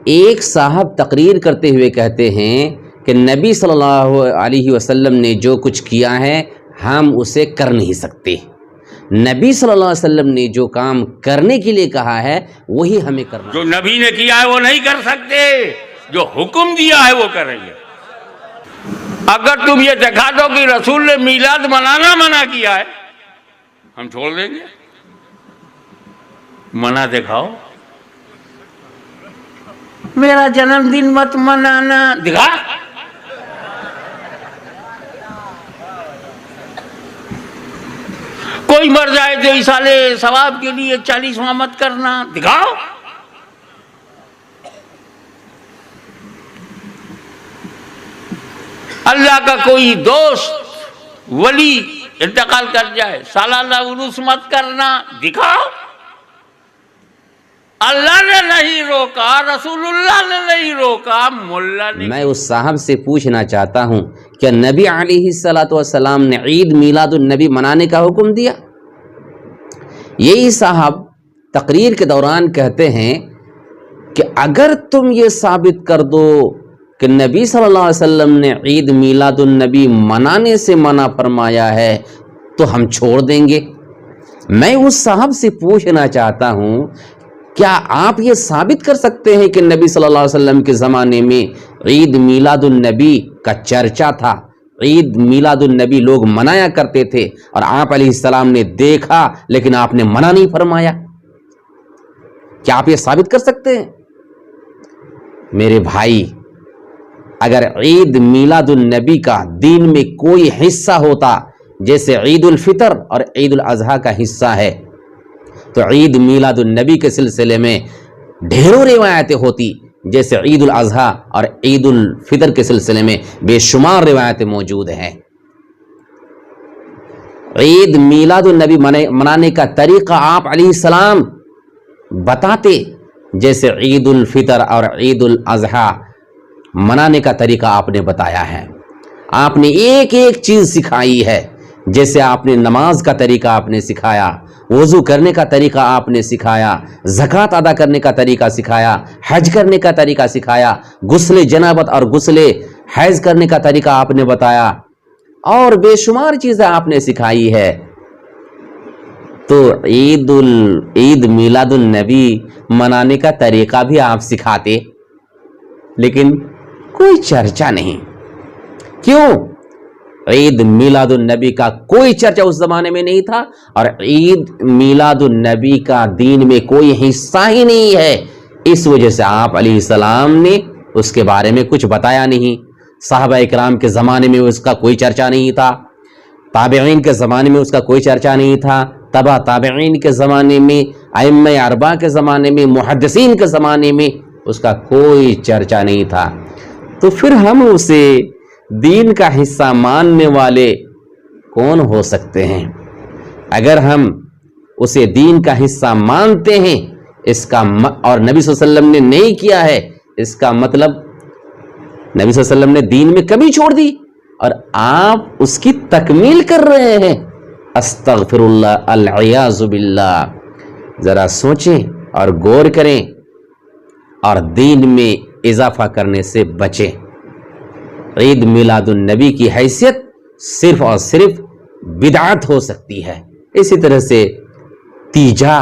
ایک صاحب تقریر کرتے ہوئے کہتے ہیں کہ نبی صلی اللہ علیہ وسلم نے جو کچھ کیا ہے ہم اسے کر نہیں سکتے، نبی صلی اللہ علیہ وسلم نے جو کام کرنے کے لیے کہا ہے وہی ہمیں کرنا، جو نبی نے کیا ہے وہ نہیں کر سکتے، جو حکم دیا ہے وہ کریں گے۔ اگر تم یہ دکھا دو کہ رسول نے میلاد منانا منع کیا ہے، ہم چھوڑ دیں گے۔ منع دکھاؤ، میرا جنم دن مت منانا، دکھا۔ کوئی مر جائے تو ایصال ثواب کے لیے 40واں مت کرنا، دکھاؤ۔ اللہ کا کوئی دوست ولی انتقال کر جائے سالانہ عرس مت کرنا، دکھاؤ۔ اللہ نے نہیں روکا، رسول اللہ نے نہیں روکا، ملا نے۔ میں اس صاحب سے پوچھنا چاہتا ہوں کہ نبی علیہ السلام نے عید میلاد النبی منانے کا حکم دیا؟ یہی صاحب تقریر کے دوران کہتے ہیں کہ اگر تم یہ ثابت کر دو کہ نبی صلی اللہ علیہ وسلم نے عید میلاد النبی منانے سے منع فرمایا ہے تو ہم چھوڑ دیں گے۔ میں اس صاحب سے پوچھنا چاہتا ہوں کیا آپ یہ ثابت کر سکتے ہیں کہ نبی صلی اللہ علیہ وسلم کے زمانے میں عید میلاد النبی کا چرچا تھا، عید میلاد النبی لوگ منایا کرتے تھے اور آپ علیہ السلام نے دیکھا لیکن آپ نے منع نہیں فرمایا؟ کیا آپ یہ ثابت کر سکتے ہیں؟ میرے بھائی، اگر عید میلاد النبی کا دین میں کوئی حصہ ہوتا جیسے عید الفطر اور عید الاضحیٰ کا حصہ ہے تو عید میلاد النبی کے سلسلے میں ڈھیروں روایتیں ہوتی، جیسے عید الاضحیٰ اور عید الفطر کے سلسلے میں بے شمار روایتیں موجود ہیں۔ عید میلاد النبی منانے کا طریقہ آپ علیہ السلام بتاتے، جیسے عید الفطر اور عید الاضحیٰ منانے کا طریقہ آپ نے بتایا ہے۔ آپ نے ایک ایک چیز سکھائی ہے، جیسے آپ نے نماز کا طریقہ آپ نے سکھایا، وضو کرنے کا طریقہ آپ نے سکھایا، زکوٰۃ ادا کرنے کا طریقہ سکھایا، حج کرنے کا طریقہ سکھایا، غسل جنابت اور غسل حیض کرنے کا طریقہ آپ نے بتایا، اور بے شمار چیزیں آپ نے سکھائی ہے۔ تو عید میلاد النبی منانے کا طریقہ بھی آپ سکھاتے، لیکن کوئی چرچا نہیں۔ کیوں؟ عید میلاد النبی کا کوئی چرچا اس زمانے میں نہیں تھا، اور عید میلاد النبی کا دین میں کوئی حصہ ہی نہیں ہے، اس وجہ سے آپ علیہ السلام نے اس کے بارے میں کچھ بتایا نہیں۔ صحابہ اکرام کے زمانے میں اس کا کوئی چرچا نہیں تھا، تابعین کے زمانے میں اس کا کوئی چرچا نہیں تھا، تبع تابعین کے زمانے میں، ائمہ اربعہ کے زمانے میں، محدثین کے زمانے میں اس کا کوئی چرچا نہیں تھا۔ تو پھر ہم اسے دین کا حصہ ماننے والے کون ہو سکتے ہیں؟ اگر ہم اسے دین کا حصہ مانتے ہیں اس کا اور نبی صلی اللہ علیہ وسلم نے نہیں کیا ہے، اس کا مطلب نبی صلی اللہ علیہ وسلم نے دین میں کمی چھوڑ دی اور آپ اس کی تکمیل کر رہے ہیں۔ استغفر اللہ، العیاذ باللہ۔ ذرا سوچیں اور غور کریں اور دین میں اضافہ کرنے سے بچیں۔ عید میلاد النبی کی حیثیت صرف اور صرف بدعت ہو سکتی ہے، اسی طرح سے تیجا،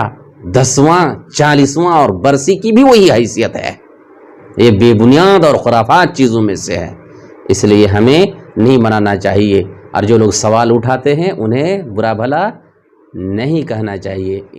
10واں، 40واں اور برسی کی بھی وہی حیثیت ہے۔ یہ بے بنیاد اور خرافات چیزوں میں سے ہے، اس لیے ہمیں نہیں منانا چاہیے، اور جو لوگ سوال اٹھاتے ہیں انہیں برا بھلا نہیں کہنا چاہیے۔